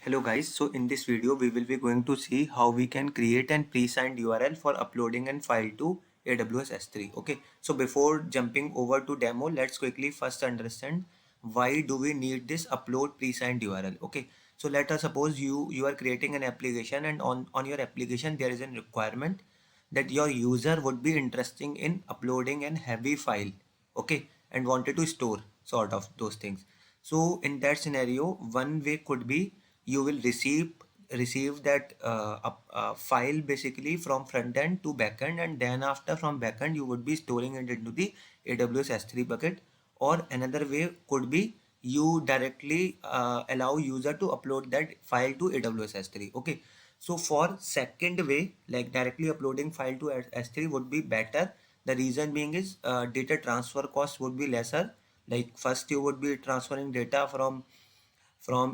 Hello guys, so in this video we will be going to see how we can create an pre-signed URL for uploading a file to AWS S3. Okay, so before jumping over to demo, let's quickly first understand why do we need this upload pre-signed URL. Okay, so let us suppose you are creating an application, and on your application there is a requirement that your user would be interested in uploading an heavy file, okay, and wanted to store sort of those things. So in that scenario, one way could be you will receive that file basically from front end to back end, and then after from back end you would be storing it into the AWS S3 bucket. Or another way could be you directly allow user to upload that file to AWS S3. Okay, so for second way, like directly uploading file to S3 would be better. The reason being is data transfer cost would be lesser. Like first you would be transferring data from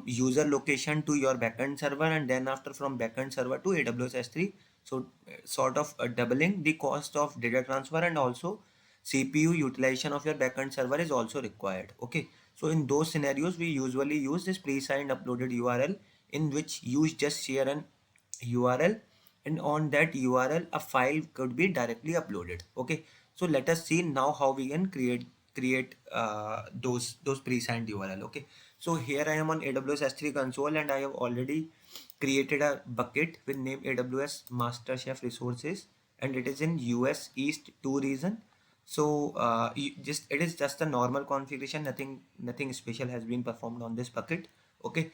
user location to your backend server, and then after from backend server to AWS S3. So sort of doubling the cost of data transfer, and also CPU utilization of your backend server is also required. Okay, so in those scenarios we usually use this pre-signed uploaded URL, in which you just share an URL, and on that URL a file could be directly uploaded. Okay, so let us see now how we can create those pre-signed URL. Okay, so here I am on AWS S3 console, and I have already created a bucket with name AWS MasterChef Resources, and it is in US East 2 region. So it is just a normal configuration, nothing special has been performed on this bucket. Okay,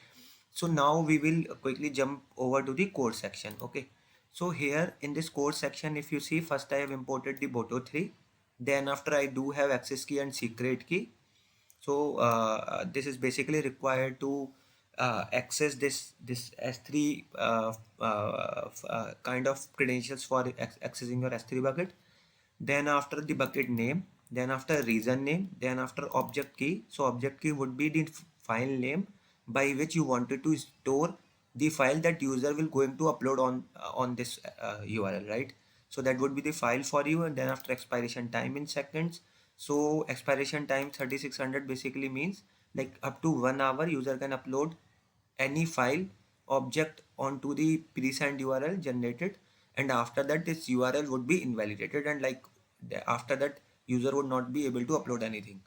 so now we will quickly jump over to the code section. Okay, so here in this code section, if you see, first I have imported the Boto3, then after I do have access key and secret key. So this is basically required to access this S3 kind of credentials for accessing your S3 bucket. Then after the bucket name, then after reason name, then after object key. So object key would be the file name by which you wanted to store the file that user will going to upload on this URL, right? So that would be the file for you. And then after expiration time in seconds. So expiration time 3600 basically means like up to 1 hour user can upload any file object onto the pre-signed URL generated, and after that this URL would be invalidated, and like after that user would not be able to upload anything.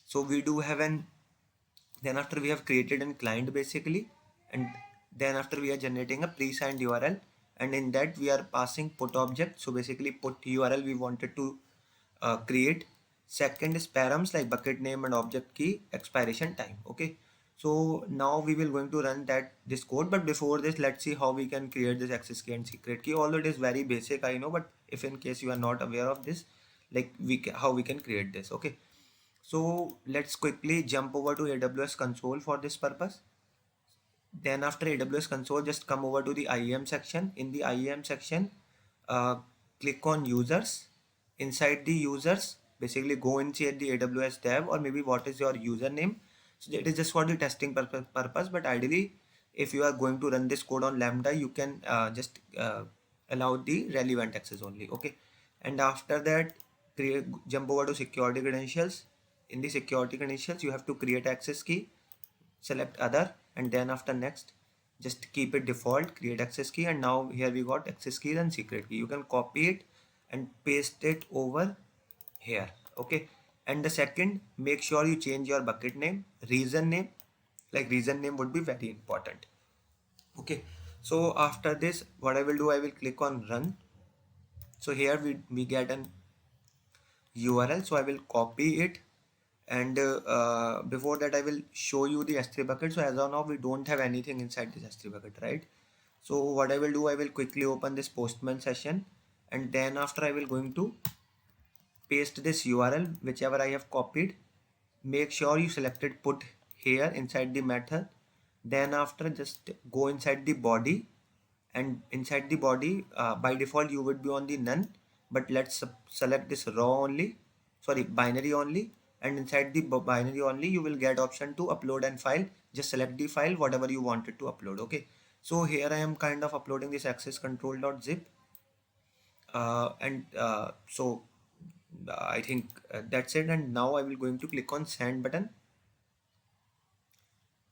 So we do have an then after we have created a client basically, and then after we are generating a pre-signed URL, and in that we are passing put object. So basically put URL we wanted to create. Second is params like bucket name and object key expiration time. Okay, so now we will going to run this code, but before this let's see how we can create this access key and secret key. Although it is very basic, I know, but if in case you are not aware of this, like how we can create this. Okay, so let's quickly jump over to AWS console for this purpose. Then after AWS console, just come over to the IAM section. In the IAM section, uh, click on users. Inside the users, basically go inside the AWS dev, or maybe what is your username. So that is just for the testing purpose, but ideally if you are going to run this code on Lambda, you can just allow the relevant access only. Okay, and after that jump over to security credentials. In the security credentials you have to create access key, select other, and then after next just keep it default, create access key, and now here we got access keys and secret key. You can copy it and paste it over here. Okay, and the second, make sure you change your bucket name, reason name, like reason name would be very important. Okay, so after this what I will do, I will click on run. So here we get an URL, so I will copy it, and before that I will show you the S3 bucket. So as of now we don't have anything inside this S3 bucket, right? So what I will do, I will quickly open this Postman session, and then after I will going to paste this URL whichever I have copied. Make sure you selected put here inside the method. Then after just go inside the body, and inside the body by default you would be on the none, but let's select this raw only, sorry, binary only, and inside the binary only you will get option to upload and file. Just select the file whatever you wanted to upload. Okay, so here I am kind of uploading this access control.zip, and so I think that's it, and now I will going to click on send button.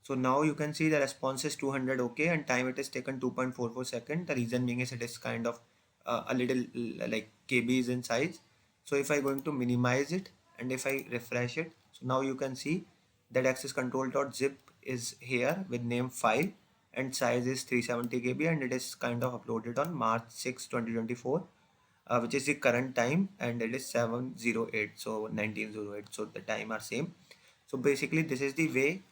So now you can see the response is 200 okay, and time it is taken 2.44 second. The reason being is it is kind of a little like KBs in size. So if I going to minimize it and if I refresh it, so now you can see that access control.zip is here with name file and size is 370 KB, and it is kind of uploaded on March 6, 2024, which is the current time, and it is 7:08, so 19:08, so the time are same. So basically this is the way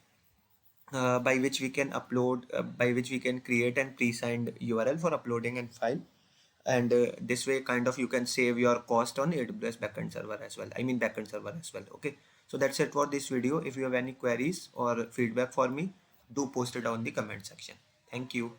by which we can upload, by which we can create and pre-signed URL for uploading and file. And this way kind of you can save your cost on AWS backend server as well. I mean backend server as well. Okay. So that's it for this video. If you have any queries or feedback for me, do post it down in the comment section. Thank you.